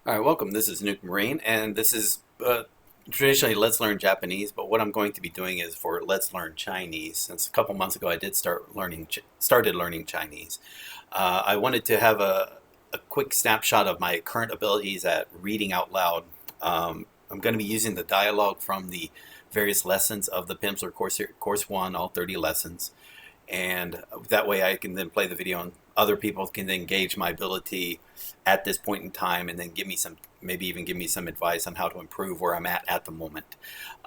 All right, welcome. This is Nuke Marine, and this is traditionally Let's Learn Japanese. But what I'm going to be doing is for Let's Learn Chinese. Since a couple months ago, I did started learning Chinese. I wanted to have a quick snapshot of my current abilities at reading out loud. I'm going to be using the dialogue from the various lessons of the Pimsleur course 1, all 30 lessons, and that way I can then play the video and other people can then gauge my ability at this point in time and then give me some, maybe even give me some advice on how to improve where I'm at the moment.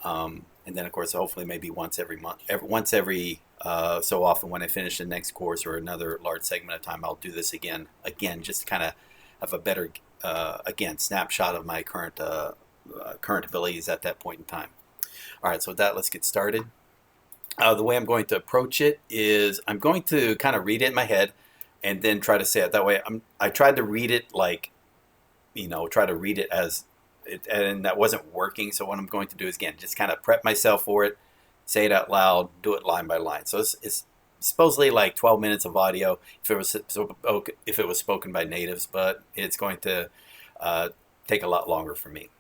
And then of course hopefully maybe once every month, once every so often when I finish the next course or another large segment of time, I'll do this again just to kind of have a better again snapshot of my current abilities at that point in time. All right, so with that, let's get started. The way I'm going to approach it is I'm going to kind of read it in my head and then try to say it that way. I tried to read it like, try to read it as it, and that wasn't working. So what I'm going to do is again, just kind of prep myself for it, say it out loud, do it line by line. So it's supposedly like 12 minutes of audio if it was spoken by natives, but it's going to take a lot longer for me.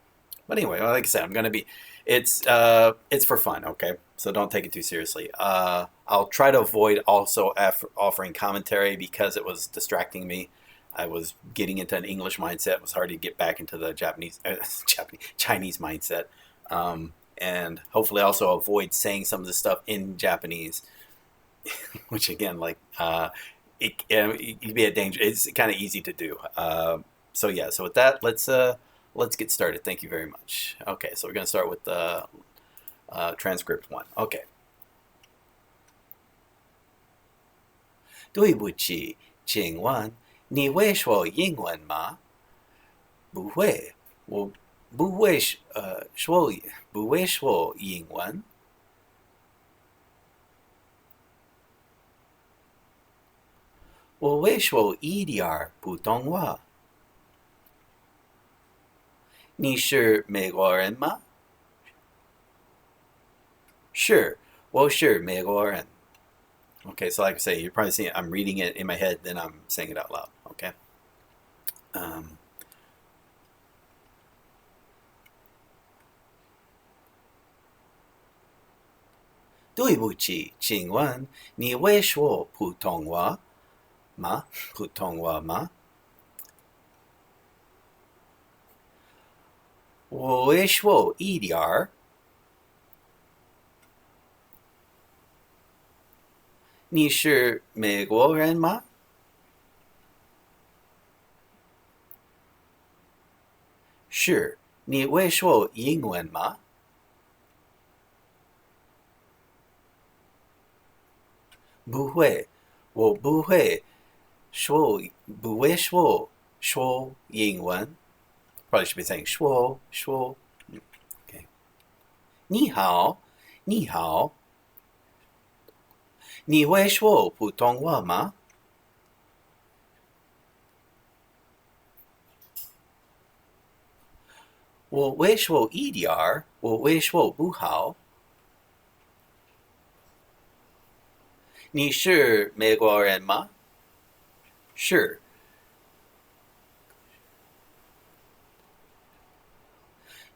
But anyway, like I said, I'm gonna be. It's for fun, okay? So don't take it too seriously. I'll try to avoid also offering commentary because it was distracting me. I was getting into an English mindset. It was hard to get back into the Chinese mindset, and hopefully also avoid saying some of the stuff in Japanese, which again, like it can be a danger. It's kind of easy to do. So yeah. So with that, let's get started. Thank you very much. Okay, so we're going to start with the transcript one. Okay. 对不起，请问你会说英文吗？不会，我不会说不会说英文。我会说一点儿普通话。你是美国人吗？是，我是美国人。Okay, so like I say, you're probably seeing I'm reading it in my head, then I'm saying it out loud. Okay. Um, 对不起，请问你会说普通话吗？普通话吗？我会说一点儿。你是美国人吗？是。你会说英文吗？不会，我不会说不会说英文。Probably should be saying 说。Okay. 你好，你好，你会说普通话吗？我会说一点儿，我会说不好。你是美国人吗？是。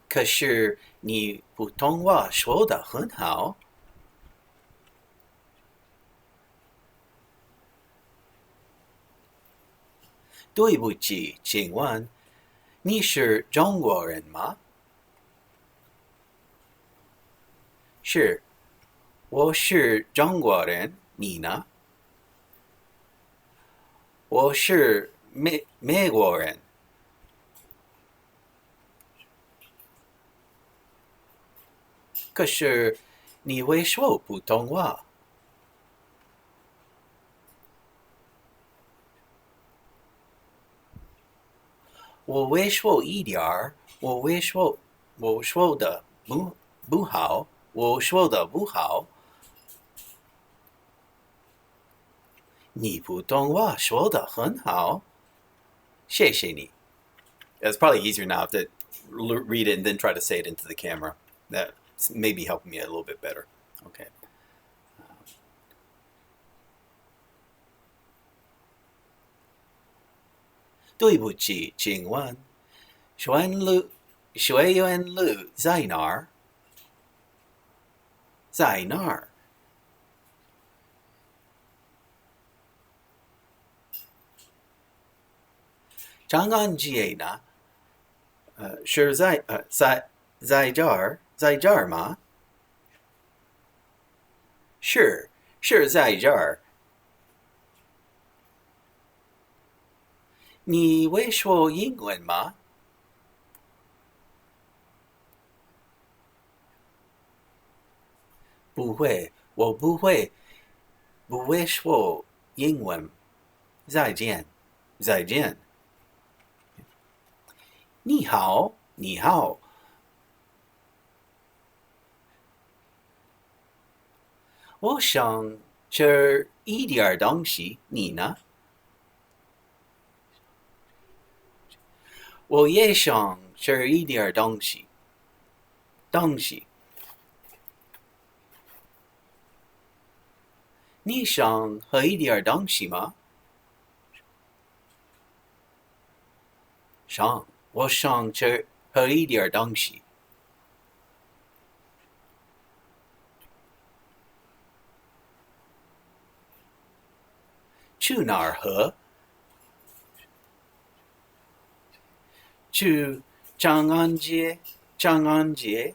可是你普通话说得很好。对不起，请问你是中国人吗？是，我是中国人。你呢？我是美国人。可是你会说普通话。我会说一点儿，我说的不好，我说的不好。你普通话说的很好，谢谢你。It's probably easier now to read it and then try to say it into the camera. That may be helping me a little bit better. Okay. 对不起，请问学院路在哪儿？在那儿。长安街呢？是在这儿吗？是在这儿。你会说英文吗？不会，我不会说英文。再见，再见。你好，你好。我想吃一点东西，你呢？我也想吃一点东西。东西。你想喝一点东西吗？我想喝一点东西。去哪儿喝？去长安街。长安街。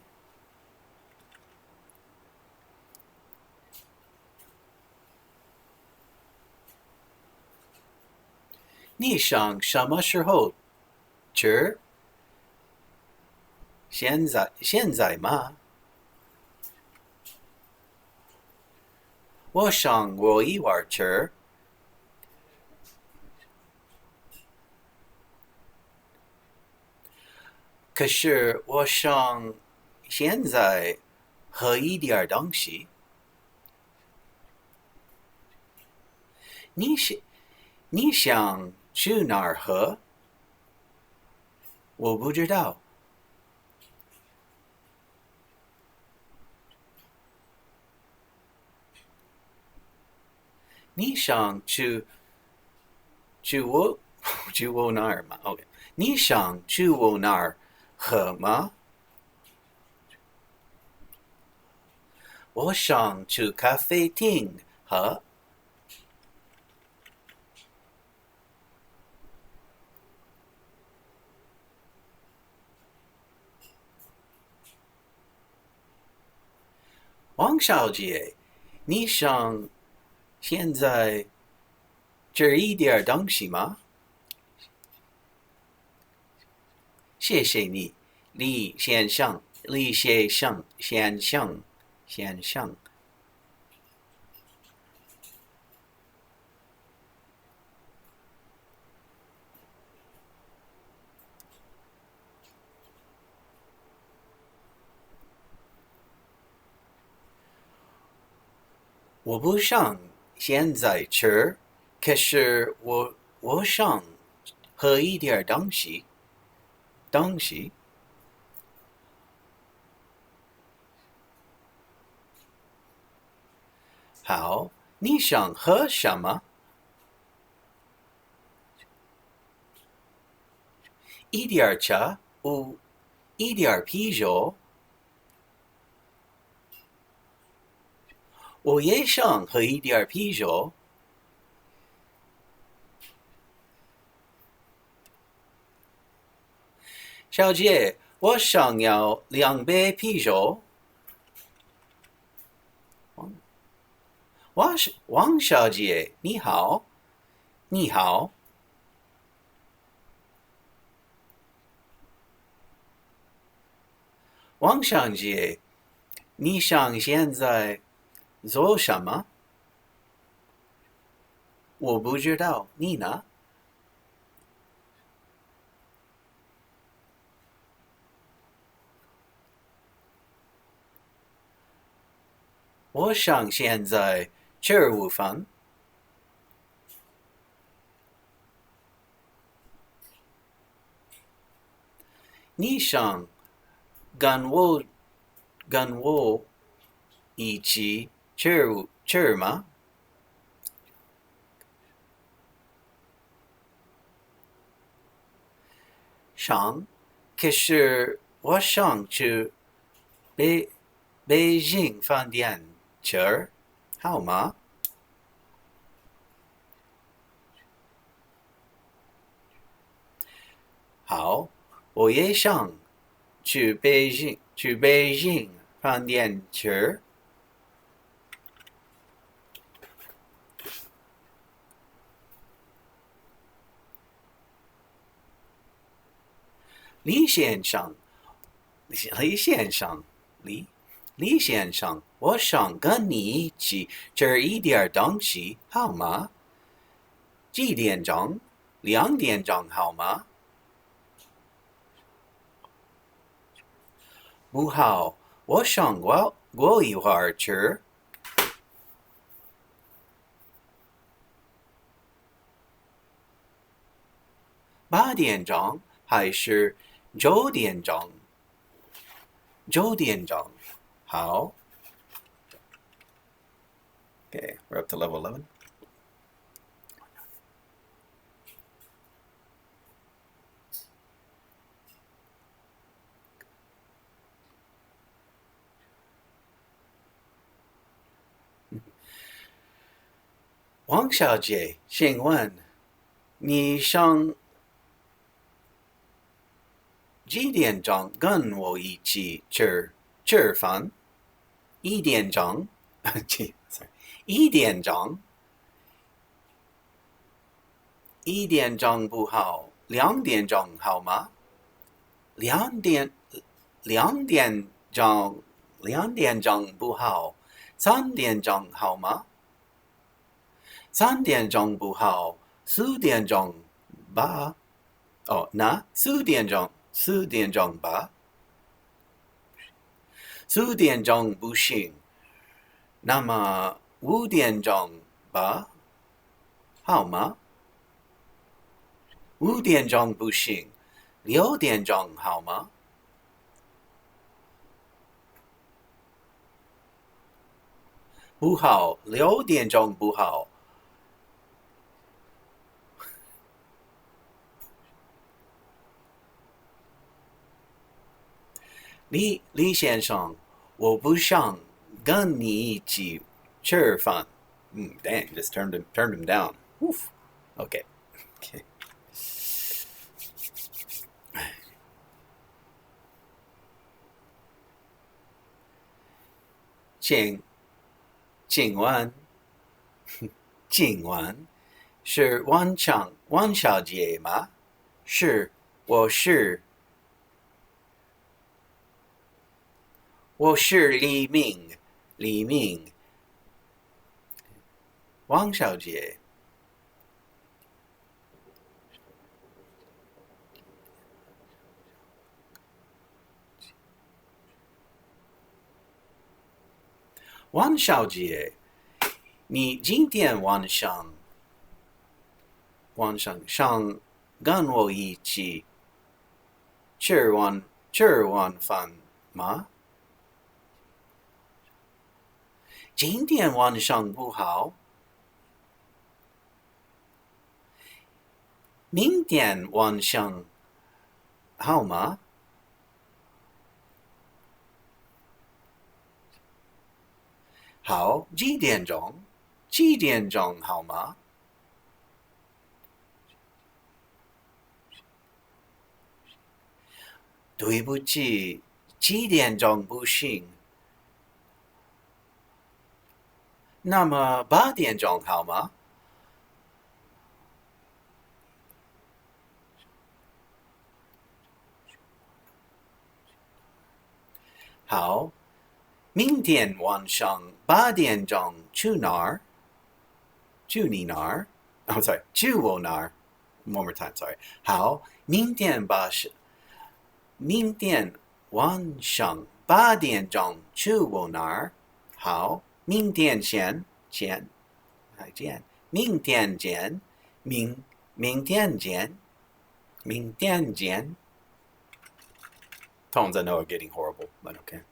你想什么时候吃？现在吗？我想我一会儿吃。可是我想现在喝一点东西。你想你想去哪儿喝？我不知道。你想去我去我那儿吗？OK，你想去我那儿喝吗？我想去咖啡厅喝。王小姐，你想现在吃一点东西吗？谢谢你，李先生，李先生，先生。我不想现在吃，可是我想喝一点东西。东西。好，你想喝什么？一点茶，一点啤酒。我也想喝一点啤酒。小姐，我想要2杯啤酒。王小姐，你好，你好。王小姐，你想现在做什么？我不知道，你呢？我想现在吃午饭。你想跟我跟我一起吃吗？想可是我想去北京饭店吃，好吗？好，我也想去北京饭店吃。李先生，李先生，李先生，我想跟你一起吃一点东西，好吗？几点钟？2点钟好吗？不好，我想过一会儿吃。8点钟还是9点钟？9点钟。好。Okay, we're up to level 11. 王小姐，请问你想几点钟跟我一起吃饭？1点钟，sorry，1点钟，1点钟不好，2点钟好吗？两点钟，2点钟不好，3点钟好吗？3点钟不好，4点钟吧？哦，那4点钟吧？4点钟不行，那么5点钟吧？好吗？5点钟不行，6点钟好吗？不好，6点钟不好。李先生，我不想跟你一起吃饭。Dang, just turned him down. Oof. Okay. Okay. 请问是王小姐吗？是，我是李明，王小姐。王小姐，你今天晚上想跟我一起吃完饭吗？今天晚上不好，明天晚上好吗？好，几点钟？7点钟好吗？对不起，7点钟不行。那么8点钟好吗？好，明天晚上8点钟去哪儿？去你那儿？I'm sorry，去我那儿。One more time, sorry。好，明天晚上8点钟去我那儿。好，明天见。Tones I know are getting horrible, but okay.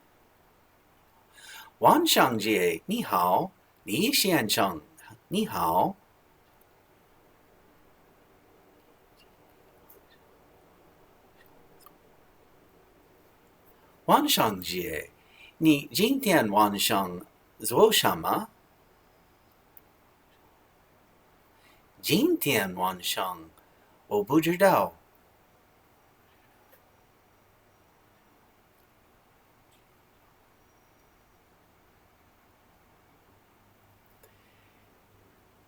王小姐，你好，李先生，你好。晚上姐，你今天晚上做什么？今天晚上我不知道。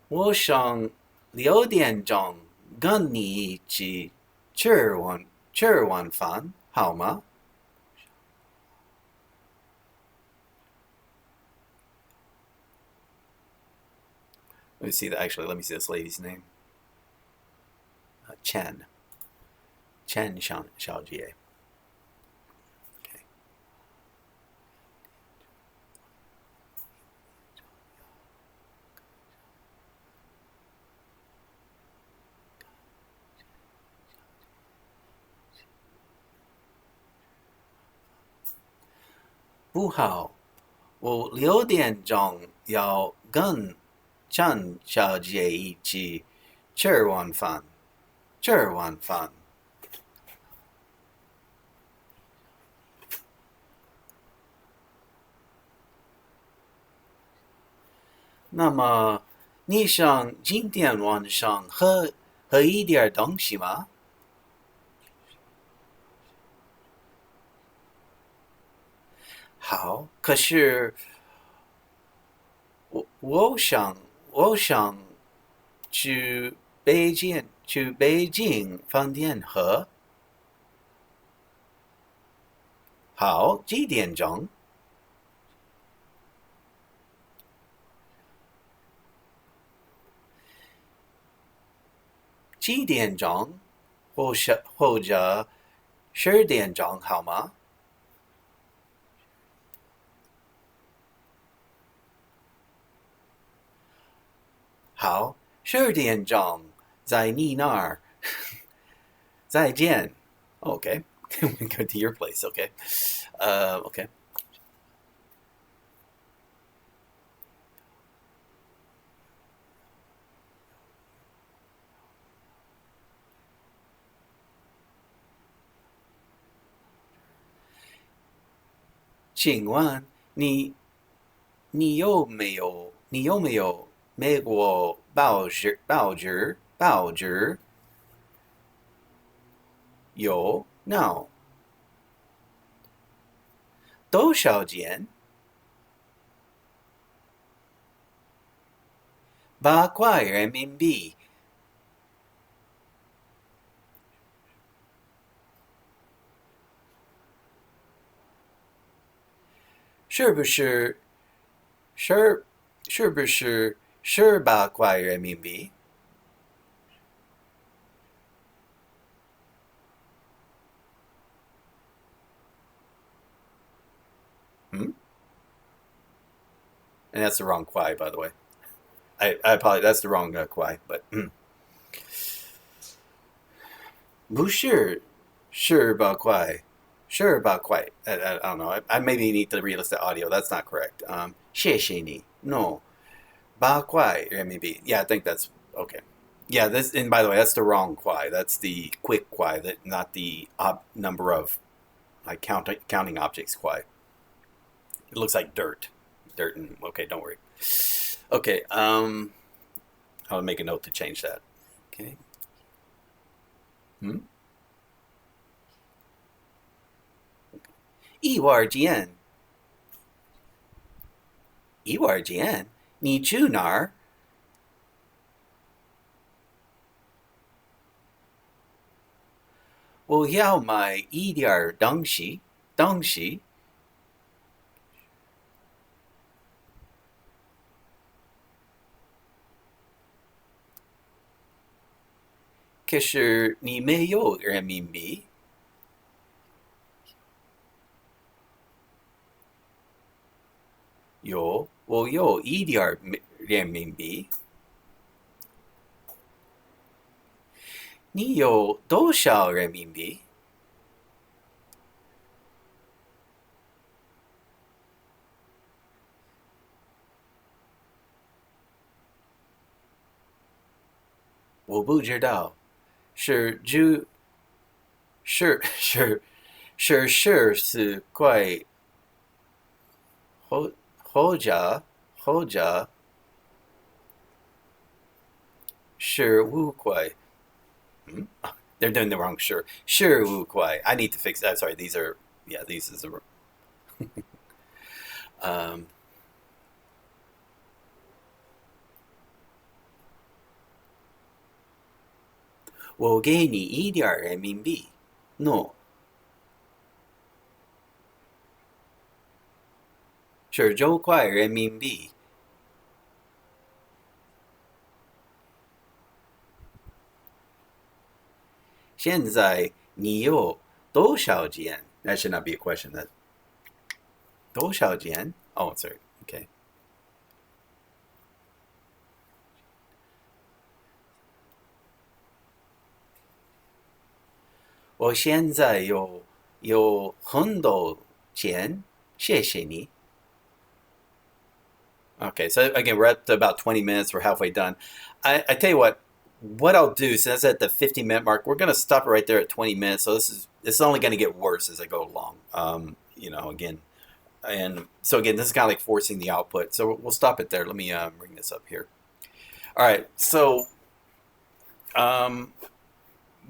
我想6点钟跟你一起吃晚饭，好吗？Let me see that. Actually, let me see this lady's name. Chen. Chen Xiaojie. Okay. 不好，我6点钟要跟陈小姐一起吃晚饭。那么，你想今天晚上喝一点东西吗？好，可是我想去北京饭店喝。好，几点钟？几点钟？或者10点钟好吗？好，10点钟在你那儿。再见。Okay. We go to your place. Okay. Okay. 请问你有没有美国报纸？有？No。多少钱？8块人民币。是不是是是不是18块人民币？嗯，and that's the wrong 块, by the way. I apologize. That's the wrong 块, but 不是18块. I don't know. I maybe need to re-list the audio. That's not correct. 谢谢你. No. 8块 RMB. Yeah, I think that's okay. Yeah, this, and by the way, that's the wrong kwai. That's the quick kwai, that not the number of like counting objects kwai. It looks like dirt. And okay, don't worry. Okay, I'll make a note to change that. Okay. Hmm. 一会儿见，你去哪儿？我要买一点东西。可是你没有人民币。我有一点人民币。你有多少人民币？我不知道。是是是是怪后者是乌龟。Hmm? They're doing the wrong sure. Sure wu kwai. I need to fix that. Sorry, these are yeah, these is a um 我给你一点人民币。No，是9块人民币。现在你有多少钱？That should not be a question. That 多少钱？Oh, sorry. Okay. 我现在有很多钱，谢谢你。Okay, so again, we're at about 20 minutes. We're halfway done. I tell you what I'll do since at the 50-minute mark, we're going to stop right there at 20 minutes. So this is only going to get worse as I go along. Again, and so again, this is kind of like forcing the output. So we'll stop it there. Let me bring this up here. All right, so um,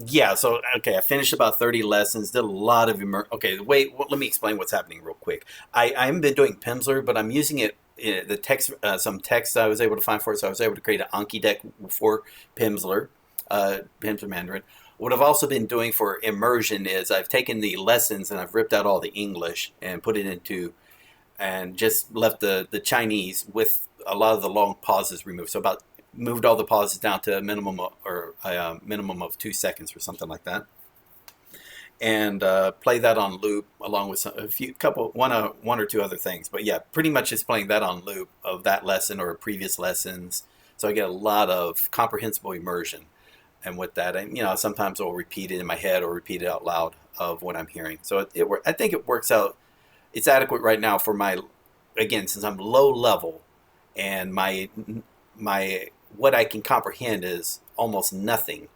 yeah, so okay, I finished about 30 lessons, did a lot of okay, wait, let me explain what's happening real quick. I haven't been doing Pimsleur, but I'm using it the text some text I was able to find for it, so I was able to create an Anki deck for Pimsleur, Pimsleur Mandarin. What I've also been doing for immersion is I've taken the lessons and I've ripped out all the English and put it into and just left the Chinese with a lot of the long pauses removed. So about moved all the pauses down to a minimum or a minimum of 2 seconds or something like that, and play that on loop along with a few couple one or two other things. But yeah, pretty much just playing that on loop of that lesson or previous lessons. So I get a lot of comprehensible immersion, and with that, sometimes I'll repeat it in my head or repeat it out loud of what I'm hearing. So I think it works out. It's adequate right now for my, again, since I'm low level and my what I can comprehend is almost nothing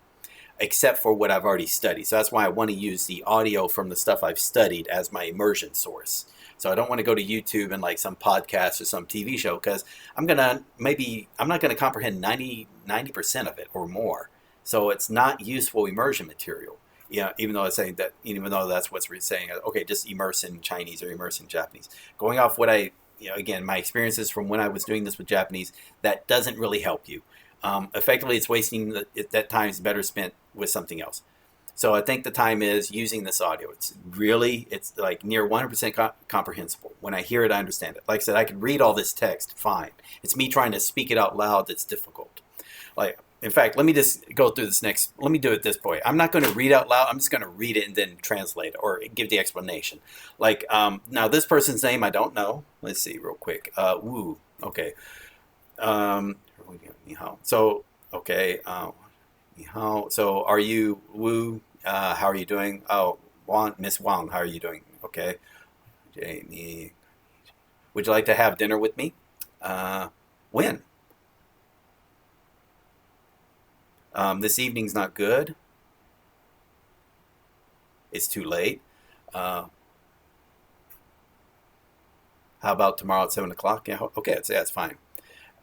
except for what I've already studied. So that's why I want to use the audio from the stuff I've studied as my immersion source. So I don't want to go to YouTube and like some podcast or some TV show because I'm not gonna comprehend 90% of it or more. So it's not useful immersion material. Yeah, even though even though that's what's saying, okay, just immerse in Chinese or immerse in Japanese. Going off what again, my experiences from when I was doing this with Japanese, that doesn't really help you. Effectively, it's wasting that time is better spent with something else. So I think the time is using this audio. It's like near 100% comprehensible. When I hear it, I understand it. Like I said, I can read all this text fine. It's me trying to speak it out loud that's difficult. Like, in fact, let me just go through this next. Let me do it this way. I'm not going to read out loud. I'm just going to read it and then translate it or give the explanation. Like, now this person's name I don't know. Let's see real quick. Wu. Okay. Um, so, okay. So, are you Wu? How are you doing? Oh, Miss Wang, how are you doing? Okay. Jamie, would you like to have dinner with me? When? This evening's not good. It's too late. Uh, how about tomorrow at 7 o'clock? Yeah, okay, that's fine.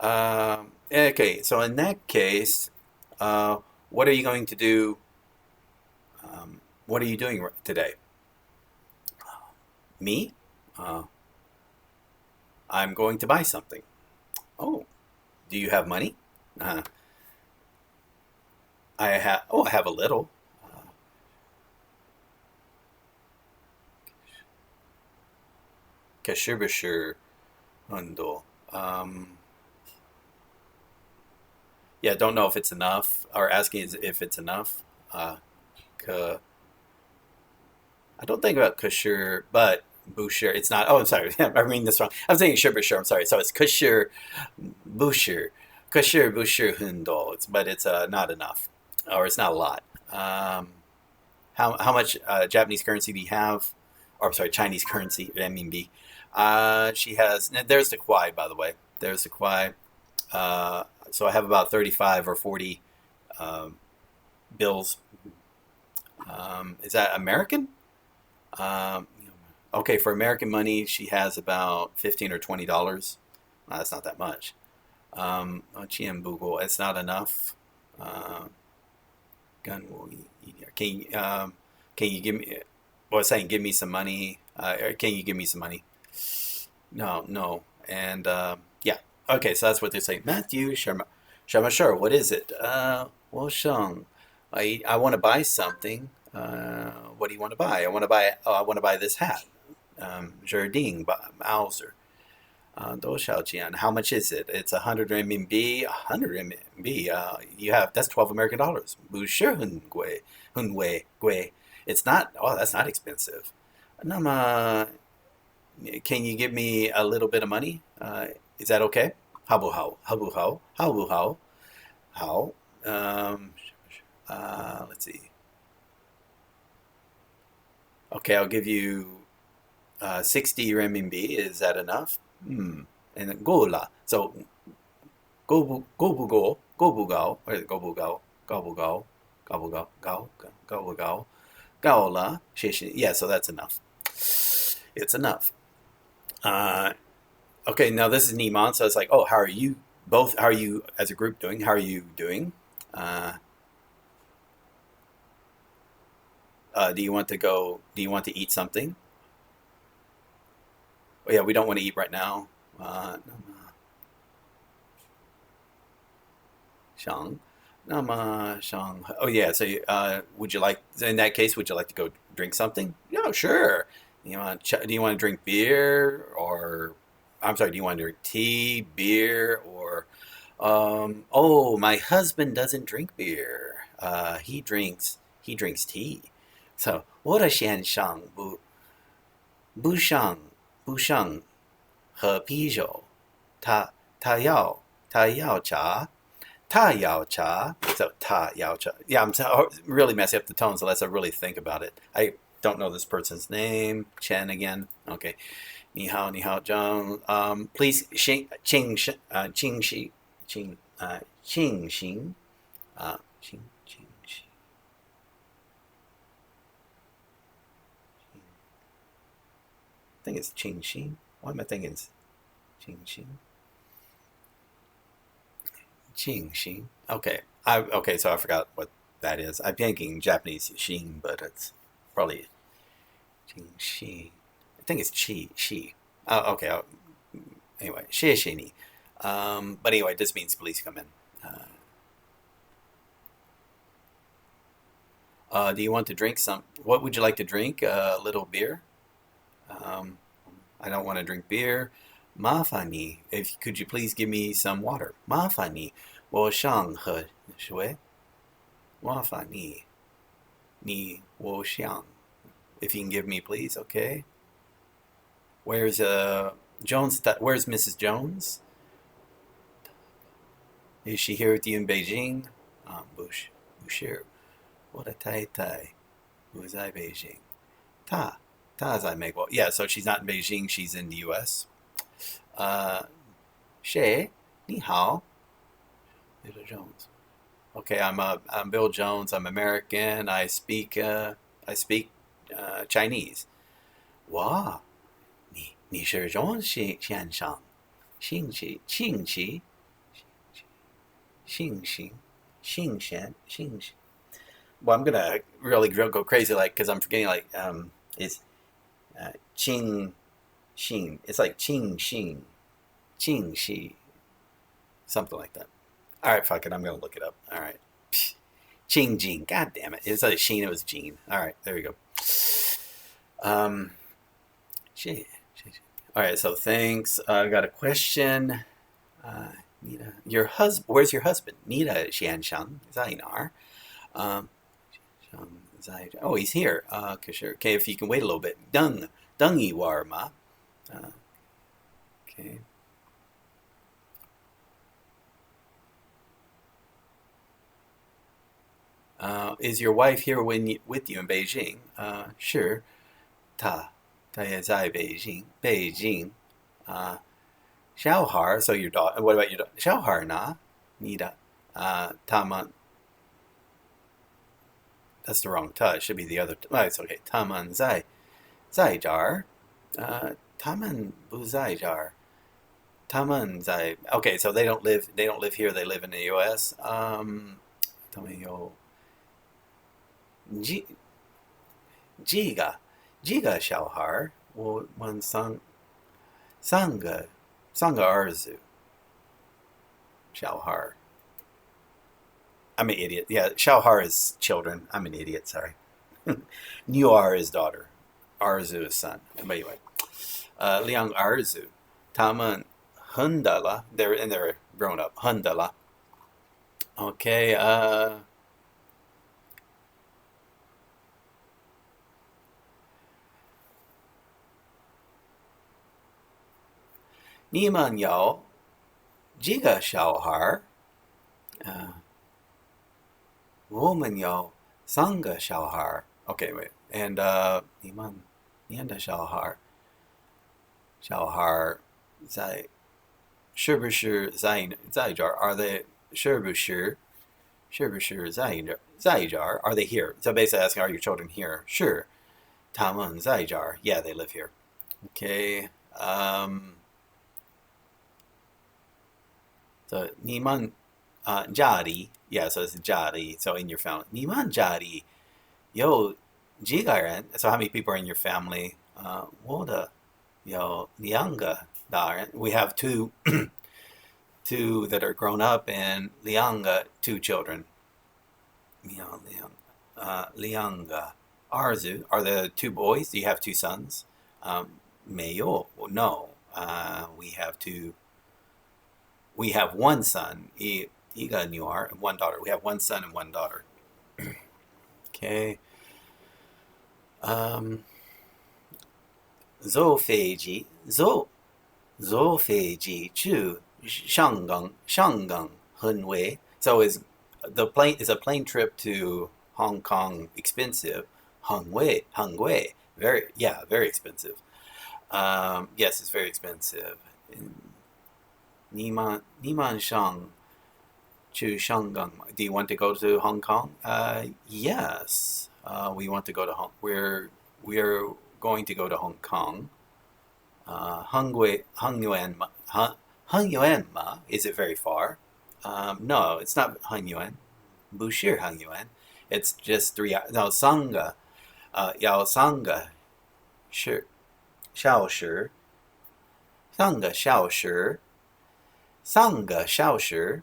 Okay, so in that case, what are you going to do? What are you doing today? Me? Uh, I'm going to buy something. Oh, do you have money? Uh, I have a little. Uh, 可是不是很多? Yeah, don't know if it's enough, or asking if it's enough. Ka, I don't think about kashir, but bushir. It's not. Oh, I'm sorry. I'm reading this wrong. I'm saying shir. I'm sorry. So it's kashir, bushir, kashir, bushir, hundo. But it's not enough, or it's not a lot. How much Japanese currency do you have? Or sorry, Chinese currency, renminbi. She has. There's the kwai, by the way. There's the kwai. So I have about 35 or 40 um, bills. Is that American? Okay, for American money, she has about $15 or $20. That's not that much. Bugel, it's not enough. Uh, Gun will eat here. Can you give me? Well, saying give me some money. Or can you give me some money? No, no. And yeah, okay. So that's what they're saying. Matthew Sharma, Sharma, sure. What is it? Well, Shang, I want to buy something. What do you want to buy? I want to buy. Oh, I want to buy this hat. Jardine Mauser. 多少钱? How much is it? It's 100 RMB. 100 RMB. You have that's 12 American dollars. 不是很贵，很贵。It's not. Oh, that's not expensive. 那么 can you give me a little bit of money? Is that okay? 好不好？好不好？好不好？好. Let's see. Okay, I'll give you 60 renminbi. Is that enough? And then go la. So go bu go go bu go or go bu go go bu go go bu go go go bu go go la. Yeah, so that's enough. It's enough. Okay, now this is Niman, so it's like, oh, how are you both? How are you as a group doing? How are you doing? Do you want to go? Do you want to eat something? Oh, yeah, we don't want to eat right now. Shang. Shang. Oh, yeah, so would you like, in that case, would you like to go drink something? Yeah, sure. Do you want to drink beer or, I'm sorry, do you want to drink tea, beer, or, oh, my husband doesn't drink beer. He drinks tea. So, 我的先生不上喝啤酒，他要茶，so 他要茶. Yeah, really messing up the tones unless I really think about it. I don't know this person's name. Chen again. Okay. 你好, John. Please, Qing Shi, Qing Xing, Qing Shi. I think it's Qing Xing. Why am I thinking it's Qing Xing? Qing Xing. Okay. Okay, so I forgot what that is. I'm thinking Japanese Xing, but it's probably Qing Xing. I think it's Shi. Oh, okay. Anyway, 谢谢你. But anyway, this means please come in. Do you want to drink some? What would you like to drink? A little beer? I don't want to drink beer. 麻烦你, could you please give me some water? 麻烦你，我想喝水。麻烦你，我想. If you can give me, please, okay? Where's Jones? Where's Mrs. Jones? Is she here with you in Beijing? 不是，我的太太不在北京。她在美国. Yeah, so she's not in Beijing. She's in the U.S. 谁？你好, Bill Jones. Okay, I'm Bill Jones. I'm American. I speak Chinese. 哇，你是中先生，姓齐，姓贤。 Well, I'm gonna really go crazy, like, because I'm forgetting, like, it's Qing Xin. It's like Qing Xin, Qing Shi, something like that. All right, fuck it. I'm gonna look it up. All right, Qing Jing. God damn it! It's like Sheen. It was Gene. All right, there we go. Shit. All right, so thanks. I got a question. Nita, your husband. Where's your husband? Nita Xianshang Zainar. Oh, he's here. Sure. Okay, if you can wait a little bit. Dung Iwarma. Okay. Is your wife here with you in Beijing? Sure. 她也在北京. Xiaohar, so your daughter. What about your daughter? Xiaohar na? Nida. Taman. That's the wrong ta. It should be the other. Oh, it's okay. Taman zai 在这儿，他们不在这儿，他们在 Okay, so they don't live here. They live in the U.S. 他们有几个小孩，我们三个儿子小孩。I'm an idiot. Yeah, 小孩 is children. I'm an idiot. Sorry. New R is daughter. Arzu is son. But anyway, 两儿子，他们很大了. They're grown up. 很大了. Okay. 你们有几个小孩？我们有3个小孩. Okay, wait. And 你们的小孩在是不是在这儿 Are they 是不是在这儿 Are they here? So basically asking, are your children here? Sure. 他们在这儿 Yeah, they live here. Okay. So 你们家里 Yeah, so it's 家里 So in your family. 你们家里有几个人 So how many people are in your family? 我的有2个大人 We have two two that are grown up and 2 children. 2个儿子 Are the 2 boys? Do you have 2 sons? 没有 No. We have 1 son. 一个女儿 and 1 daughter. We have 1 son and 1 daughter. Okay. 坐飞机去香港很贵 So is a plane trip to Hong Kong expensive? 很贵 very expensive. Yes, it's very expensive. 你们想去香港 Do you want to go to Hong Kong? Yes. We want to go to We're going to go to Hong Kong. Hung Yuan Is it very far? No, it's not Hung Yuan. Bushir Hung Yuan. It's just 3 hours. No, Sangha. Yao Sangha. Sure. Xiao Shi. Sangha Xiao Shi. Sangha Xiao Shi.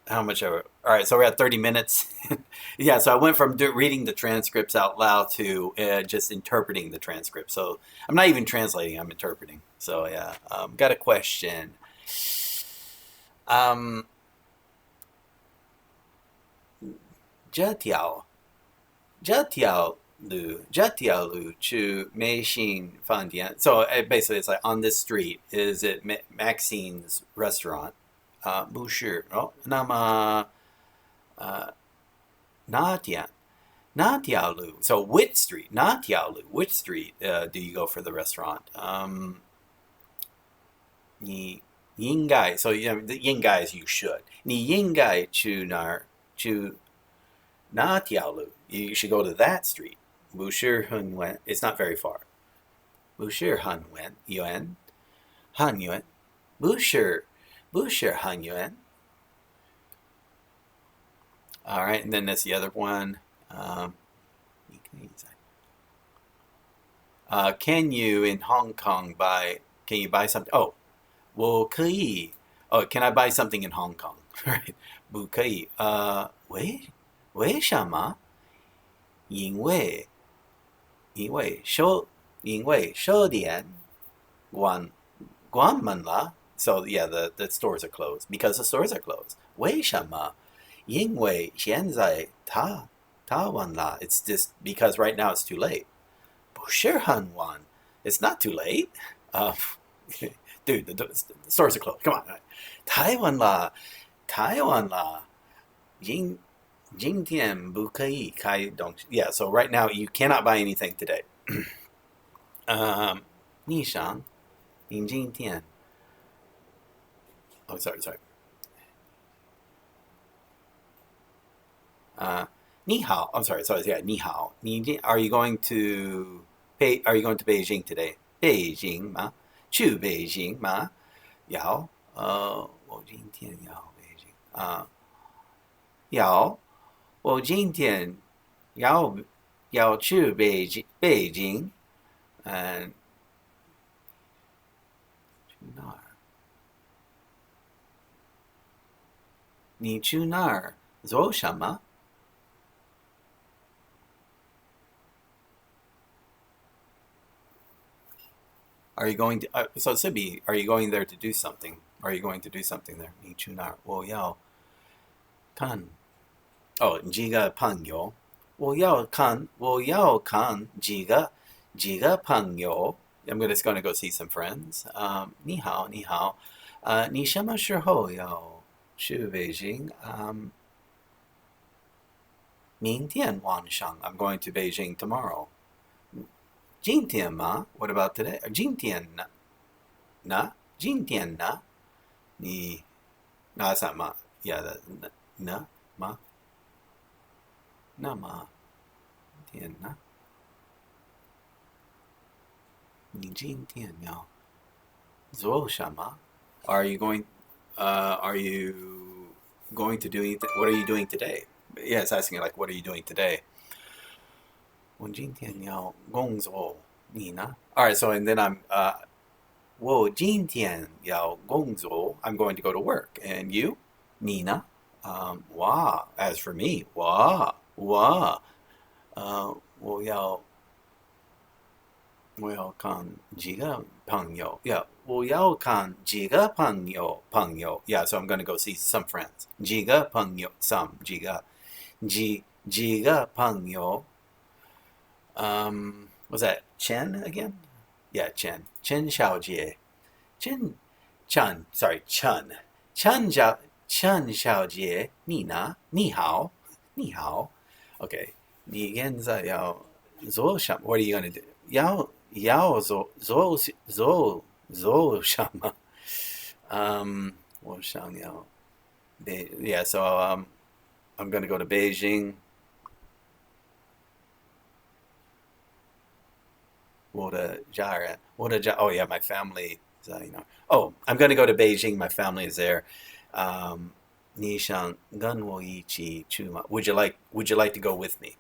How much ever? All right, so we're at 30 minutes. Yeah, so I went from reading the transcripts out loud to just interpreting the transcript. So I'm not even translating, I'm interpreting. So yeah, got a question. 这条路去美心饭店. So basically it's like on this street. Is it Maxine's restaurant? 不是. Oh, 那么哪条路? So which street? 哪条路? Which street do you go for the restaurant? 你应该 So the 应该 is you should. 你应该去哪儿？去哪条路? You should go to that street. 不是很远 It's not very far. 不是很远 不是很远 All right, and then that's the other one. Can you in Hong Kong Can you buy something? Oh, 我可以. Oh, can I buy something in Hong Kong? Right? 不可以. 为什么? 因为商店关门了. So yeah, the stores are closed because the stores are closed. 为什么? 因为现在太晚了. It's just because right now it's too late. 不是很晚. It's not too late. Dude, the stores are closed. Come on. 太晚了. 今天不可以开东西. Yeah, so right now you cannot buy anything today. 你今天 Oh, sorry. Ni hao. I'm sorry. So yeah, ni hao. Are you going to Are you going to Beijing today? Beijing 吗？去北京吗？要我今天要北京啊，要我今天要去北京，嗯，去哪儿？你去哪儿做什么？Are you going to? So it should be. Are you going there to do something? Are you going to do something there? 你去哪儿？我要看几个朋友。我要看几个朋友。I'm just going to go see some friends. 你好。你什么时候要去北京？明天晚上。I'm going to Beijing tomorrow. 今天吗？ What about today? 今天呢？你那什么？Yeah, na ma na ma 天呢？你今天要做什么？ Are you going? Are you going to do anything? What are you doing today? Yeah, it's asking like, what are you doing today? 我今天要工作，你呢？ All right, so and then我今天要工作. I'm going to go to work. And you? 你呢? Wow. As for me, wow. 我要看几个朋友. Yeah, 我要看几个朋友. Yeah, so I'm going to go see some friends. 几个朋友, some, 几个朋友. Was that Chen again? Yeah, Chen. Chen Xiaojie. Chen, sorry, Chen. Chen Xiaojie, 你好. Okay. 你现在要做什么? What are you going to do? 要做什么? Yeah, so I'm going to go to Beijing. 我的家人, oh yeah, my family. Oh, I'm going to go to Beijing. My family is there. 你想跟我一起去吗? Would you like to go with me?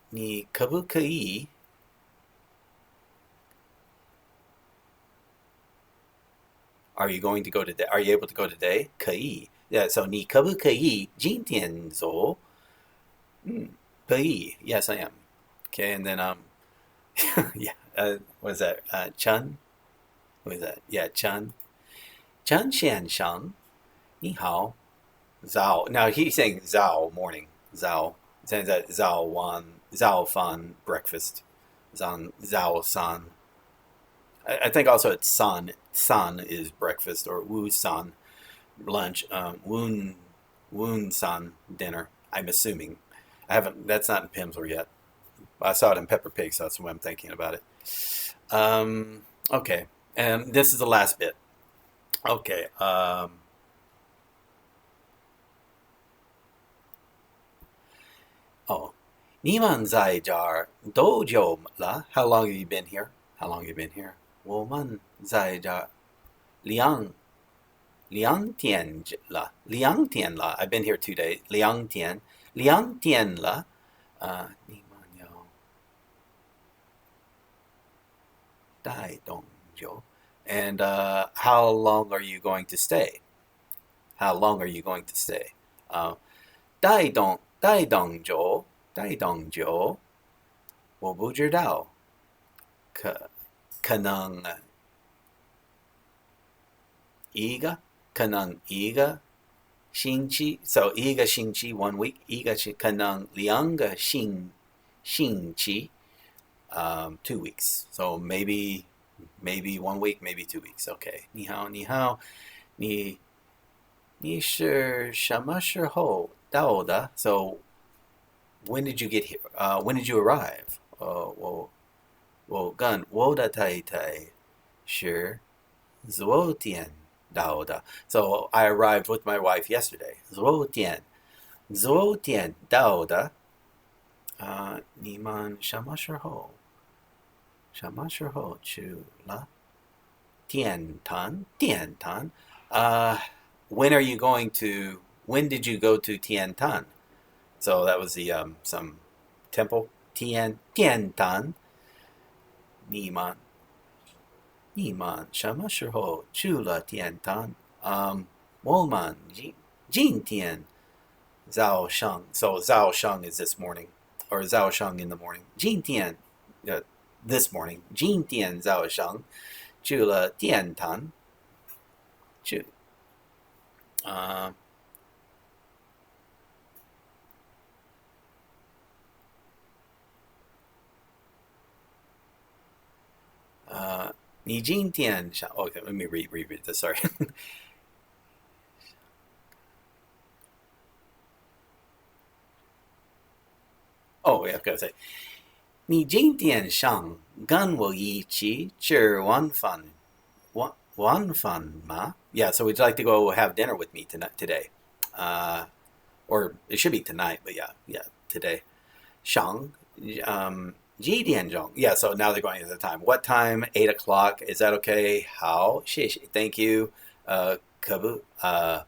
你可不可以? Are you going to go today? Are you able to go today? 可以. Yeah, so 你可不可以今天走? 可以. Yes, I am. Okay, and then yeah, what is that? Chun? What is that? Yeah, Chun. Chun Xian Shang. Ni hao. Zhao. Now he's saying Zhao morning. Zhao. Saying that Zhao Wan. Zhao Fan breakfast. Zhao San. I think also it's San. San is breakfast, or Wu San lunch. Woon San dinner. I'm assuming. I haven't. That's not in Pimsleur yet. I saw it in Pepper Pig, so that's why I'm thinking about it. Okay, and this is the last bit. Okay. Oh, 你们在这儿多久了? How long have you been here? How long have you been here? 我们在这儿2天了. I've been here 2 days. 2天了. 你们要待多久? And how long are you going to stay? How long are you going to stay? 待多久? 我不知道. 可能一个星期. So 一个星期 1 week. 可能2个星期. 2 weeks. So maybe 1 week, maybe 2 weeks. Okay. 你好. 你是什么时候到的? So when did you get here? When did you arrive? 我跟我的太太是昨天到的. So I arrived with my wife yesterday. 昨天到的. 你们什么时候去了电坛? When are you going to? When did you go to Tiantan? So that was the some temple. Tiantan. 你们什么时候去了天坛? 我们今天早上. So 早上 is this morning, or 早上 in the morning. 今天 this morning. 今天早上去了天坛. 去你今天想 okay, let me reread this, sorry. Oh, yeah, I was gonna say. 你今天想跟我一起吃晚饭吗? Yeah, so would you like to go have dinner with me today? Or it should be tonight, but yeah, today. 想 几点钟? Yeah, so now they're going into the time. What time? 8 o'clock. Is that okay? 好,谢谢. Thank you. 可不可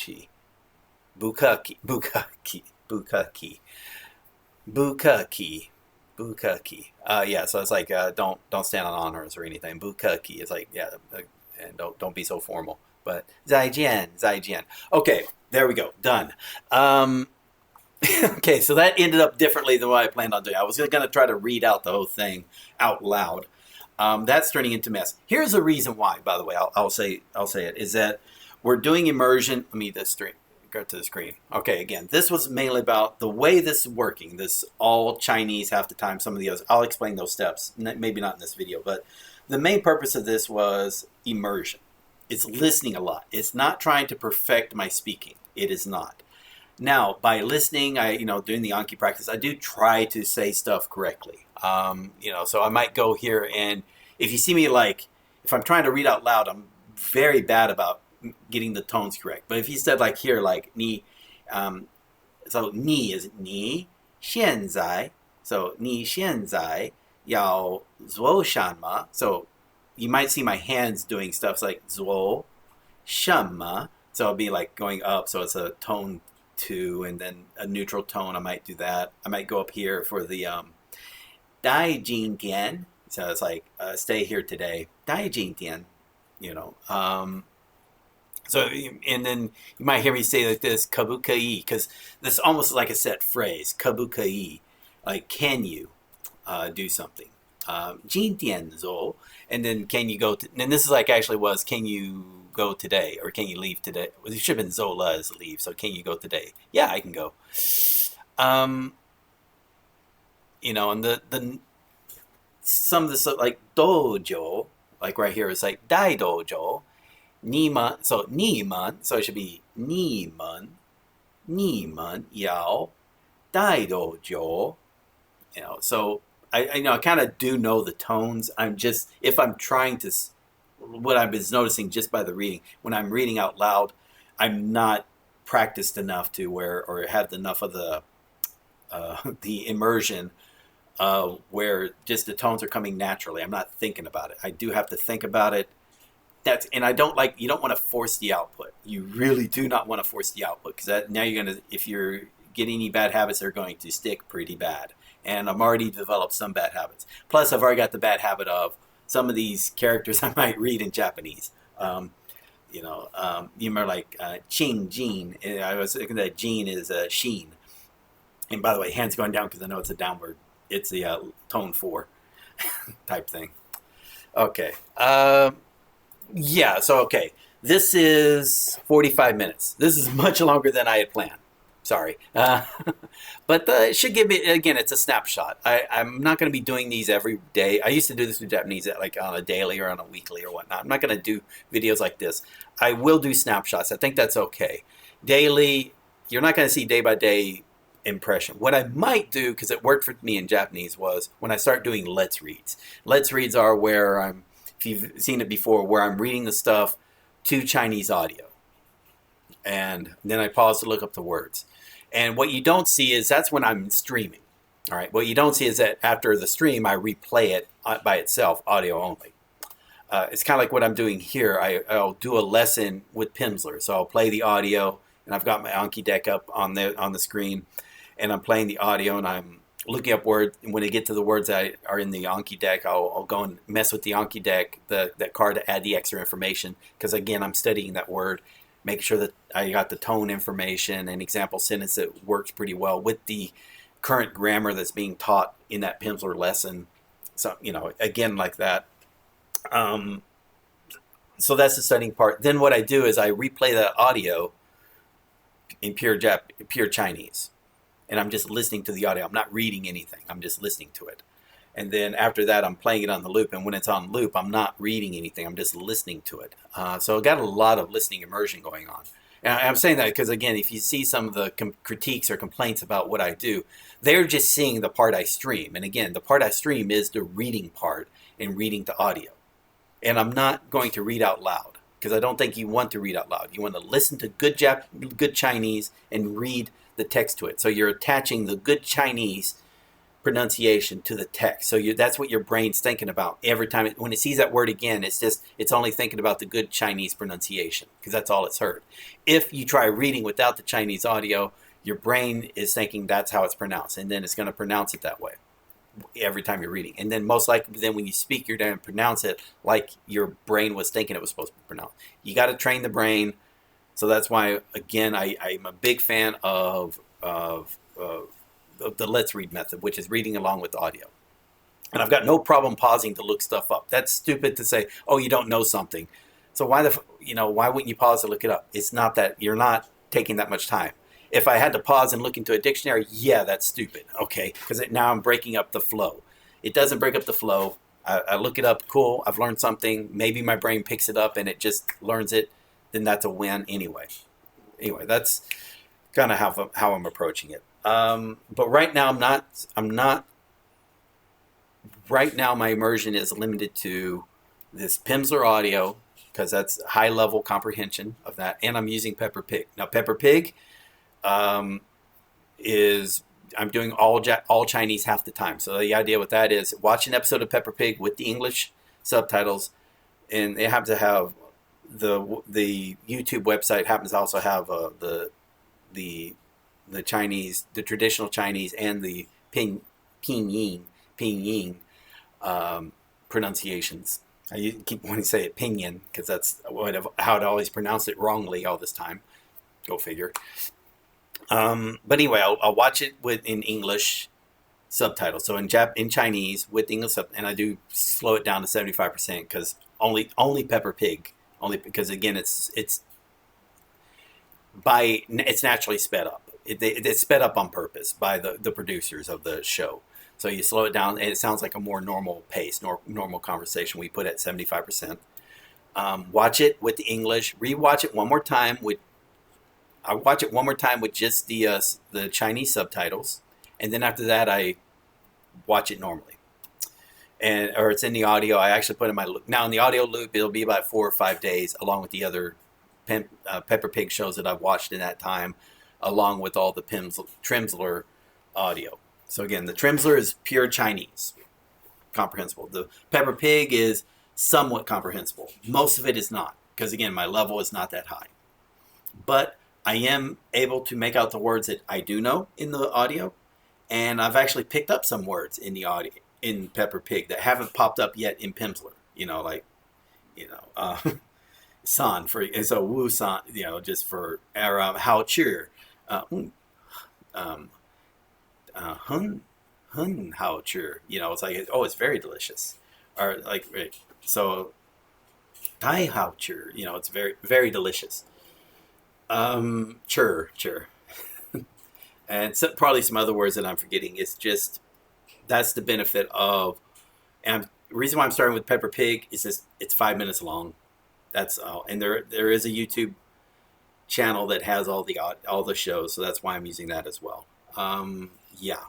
以 Bukaki. Yeah, so it's like don't stand on honors or anything. Bukaki is like, yeah, and don't be so formal. But 再见. Okay, there we go. Done. Okay, so that ended up differently than what I planned on doing. I was going to try to read out the whole thing out loud. That's turning into mess. Here's the reason why, by the way. I'll say it, is that we're doing immersion. Let me go to the screen. Okay, again, this was mainly about the way this is working. This all Chinese half the time, some of the others. I'll explain those steps, maybe not in this video, but the main purpose of this was immersion. It's listening a lot. It's not trying to perfect my speaking. It is not. Now, by listening, doing the Anki practice, I do try to say stuff correctly. So I might go here, and if you see me, like, if I'm trying to read out loud, I'm very bad about getting the tones correct. But if you said like here, like ni, so ni is ni, 现在, so 你现在要做什么? So you might see my hands doing stuff like 做什么? So it'll be like going up, so it's a tone 2 and then a neutral tone. I might do that. I might go up here for the 待今天. So it's like stay here today. 待今天, So, and then you might hear me say like this, kabukai, because this is almost like a set phrase, kabukai, like, can you do something? 今天走, and then can you go, and this is like actually was, can you go today, or can you leave today? Well, it should have been zola as leave, so can you go today? Yeah, I can go. And the some of this, like, dojo, like right here, is like, dai dojo. 你们, so 你们, so it should be 你们要带多久? So I kind of do know the tones. I'm just, if I'm trying to, what I've been noticing just by the reading, when I'm reading out loud, I'm not practiced enough to or have enough of the immersion where just the tones are coming naturally. I'm not thinking about it. I do have to think about it. And I don't like, you don't want to force the output. You really do not want to force the output, because now you're going to, if you're getting any bad habits, they're going to stick pretty bad. And I've already developed some bad habits. Plus, I've already got the bad habit of some of these characters I might read in Japanese. You remember like Qing, Jin. I was thinking that Jin is Sheen. And by the way, hands going down because I know it's a downward. It's the tone 4 type thing. Okay. Yeah, so okay, this is 45 minutes. This is much longer than I had planned. Sorry. But it should give me, again, it's a snapshot. I'm not going to be doing these every day. I used to do this with Japanese like on a daily or on a weekly or whatnot. I'm not going to do videos like this. I will do snapshots. I think that's okay. Daily, you're not going to see day by day impression. What I might do, because it worked for me in Japanese, was when I start doing let's reads. Let's reads are where I'm, if you've seen it before, where I'm reading the stuff to Chinese audio. And then I pause to look up the words. And what you don't see is that's when I'm streaming. All right. What you don't see is that after the stream, I replay it by itself, audio only. It's kind of like what I'm doing here. I'll do a lesson with Pimsleur. So I'll play the audio, and I've got my Anki deck up on the screen, and I'm playing the audio, and I'm looking up words. And when I get to the words that are in the Anki deck, I'll go and mess with the Anki deck, that card, to add the extra information. Because again, I'm studying that word, making sure that I got the tone information and example sentence that works pretty well with the current grammar that's being taught in that Pimsleur lesson. So, again, like that. So that's the studying part. Then what I do is I replay that audio in pure Chinese. And I'm just listening to the audio. I'm not reading anything. I'm just listening to it. And then after that, I'm playing it on the loop. And when it's on loop, I'm not reading anything. I'm just listening to it. So I got a lot of listening immersion going on. And I'm saying that because, again, if you see some of the critiques or complaints about what I do, they're just seeing the part I stream. And again, the part I stream is the reading part and reading to audio. And I'm not going to read out loud because I don't think you want to read out loud. You want to listen to good Chinese and read the text to it. So you're attaching the good Chinese pronunciation to the text. So that's what your brain's thinking about every time. When it sees that word again, it's only thinking about the good Chinese pronunciation because that's all it's heard. If you try reading without the Chinese audio, your brain is thinking that's how it's pronounced, and then it's going to pronounce it that way every time you're reading. And then most likely then when you speak, you're going to pronounce it like your brain was thinking it was supposed to be pronounced. You got to train the brain. So that's why, again, I'm a big fan of the let's read method, which is reading along with audio. And I've got no problem pausing to look stuff up. That's stupid to say, oh, you don't know something. So why wouldn't you pause to look it up? It's not that you're not taking that much time. If I had to pause and look into a dictionary, yeah, that's stupid. Okay, because now I'm breaking up the flow. It doesn't break up the flow. I look it up, cool, I've learned something. Maybe my brain picks it up and it just learns it. Then that's a win anyway. Anyway, that's kind of how I'm approaching it. But right now I'm not. Right now my immersion is limited to this Pimsleur audio because that's high level comprehension of that, and I'm using Pepper Pig. Now Pepper Pig is I'm doing all Chinese half the time. So the idea with that is watch an episode of Pepper Pig with the English subtitles, and they have to have the YouTube website happens to also have the Chinese, the traditional Chinese, and the pinyin pronunciations. I keep wanting to say it pinyin because that's how I always pronounced it wrongly all this time. Go figure. But anyway, I'll watch it in English subtitles. So in Chinese with English subtitles, and I do slow it down to 75% because only Pepper Pig. Only because again, it's naturally sped up. It's sped up on purpose by the producers of the show. So you slow it down, and it sounds like a more normal pace, normal conversation. We put at 75%. Watch it with the English. Rewatch it one more time I watch it one more time with just the Chinese subtitles, and then after that I watch it normally. Or it's in the audio. I actually put in my loop. Now in the audio loop, it'll be about 4 or 5 days, along with the other Pepper Pig shows that I've watched in that time, along with all the Pimsleur audio. So again, the Pimsleur is pure Chinese, comprehensible. The Pepper Pig is somewhat comprehensible. Most of it is not, because again, my level is not that high. But I am able to make out the words that I do know in the audio, and I've actually picked up some words in the audio in Pepper Pig that haven't popped up yet in Pimsleur. San for, and so Wu San, just for Hao Chur, Hun Hao Chur. It's like, oh, it's very delicious, or like, so Tai Hao Chur. It's very very delicious. Chur. And probably some other words that I'm forgetting. It's just, that's the benefit of, and the reason why I'm starting with Pepper Pig is just, it's 5 minutes long. That's all. And there is a YouTube channel that has all the shows, so that's why I'm using that as well. Yeah.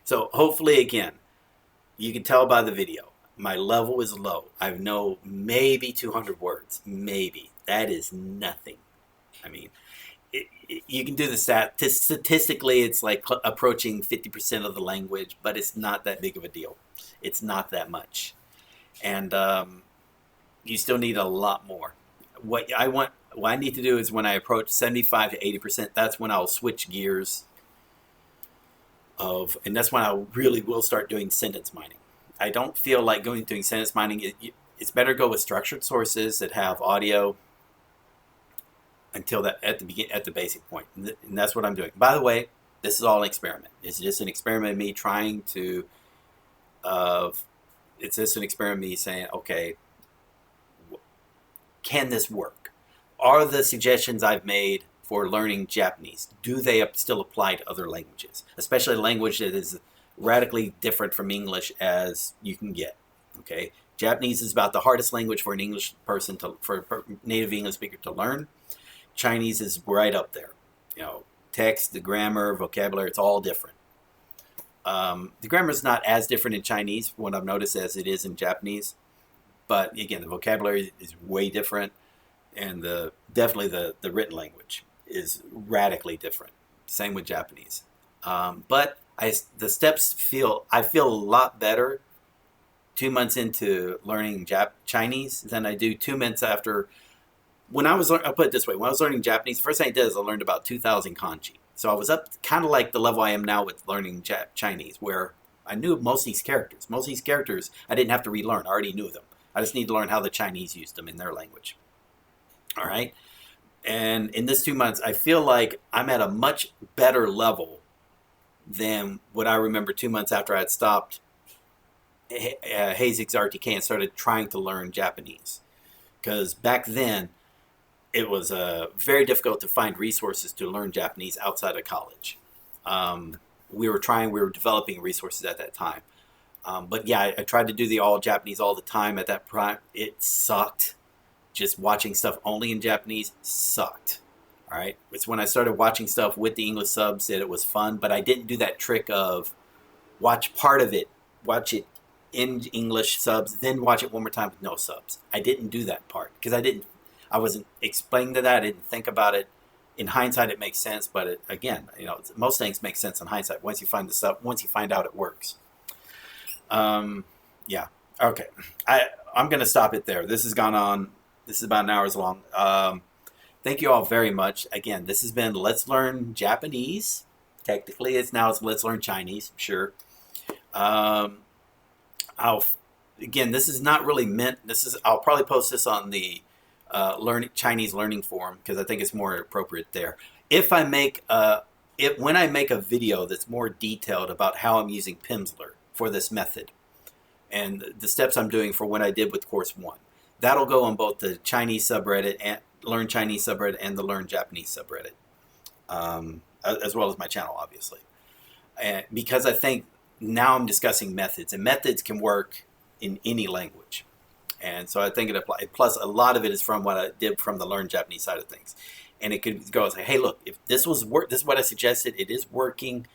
So hopefully, again, you can tell by the video, my level is low. I know maybe 200 words. Maybe. That is nothing. I mean, you can do the stat. Statistically, it's like approaching 50% of the language, but it's not that big of a deal. It's not that much. And you still need a lot more. What I need to do is when I approach 75 to 80%, that's when I'll switch gears and that's when I really will start doing sentence mining. I don't feel like doing sentence mining. It's better to go with structured sources that have audio until that at the basic point, and that's what I'm doing. By the way, this is all an experiment. It's just an experiment of me trying to. It's just an experiment of me saying, okay, can this work? Are the suggestions I've made for learning Japanese, do they still apply to other languages, especially a language that is radically different from English as you can get? Okay, Japanese is about the hardest language for an English person for a native English speaker to learn. Chinese is right up there. You know, text, the grammar, vocabulary, it's all different. The grammar is not as different in Chinese, what I've noticed, as it is in Japanese. But again, the vocabulary is way different, and definitely the written language is radically different. Same with Japanese. But the steps I feel a lot better 2 months into learning Chinese than I do 2 months after. I'll put it this way, when I was learning Japanese, the first thing I did is I learned about 2,000 kanji. So I was up kind of like the level I am now with learning Chinese, where I knew most of these characters. Most of these characters I didn't have to relearn. I already knew them. I just need to learn how the Chinese used them in their language. All right? And in this 2 months, I feel like I'm at a much better level than what I remember 2 months after I had stopped Hanzi's RTK and started trying to learn Japanese. Because back then, it was very difficult to find resources to learn Japanese outside of college. We were developing resources at that time. But yeah, I tried to do the all Japanese all the time at that point. It sucked. Just watching stuff only in Japanese sucked. All right. It's when I started watching stuff with the English subs that it was fun, but I didn't do that trick of watch part of it, watch it in English subs, then watch it one more time with no subs. I didn't do that part because I wasn't explaining that. I didn't think about it. In hindsight, it makes sense, but again, most things make sense in hindsight. Once you find out it works. Yeah. Okay. I'm going to stop it there. This has gone on. This is about an hour long. Thank you all very much. Again, this has been Let's Learn Japanese. Technically, it's Let's Learn Chinese. Sure. This is not really meant. I'll probably post this on the Chinese learning forum because I think it's more appropriate there. When I make a video that's more detailed about how I'm using Pimsleur for this method and the steps I'm doing for what I did with course 1, that'll go on both the Chinese subreddit and Learn Chinese subreddit and the Learn Japanese subreddit, as well as my channel, obviously. And because I think now I'm discussing methods, and methods can work in any language. And so I think it applies. Plus, a lot of it is from what I did from the Learn Japanese side of things. And it could go and say, hey, look, if this is what I suggested, it is working,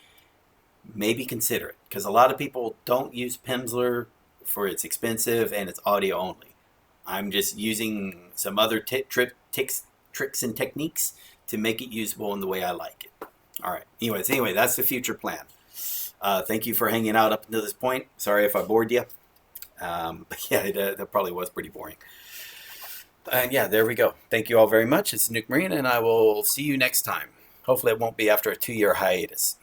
maybe consider it. Because a lot of people don't use Pimsleur for it's expensive and it's audio only. I'm just using some other tricks and techniques to make it usable in the way I like it. All right. Anyway, that's the future plan. Thank you for hanging out up until this point. Sorry if I bored you. But yeah, that probably was pretty boring. And yeah, there we go. Thank you all very much. It's Nuke Marine, and I will see you next time. Hopefully it won't be after a 2-year hiatus.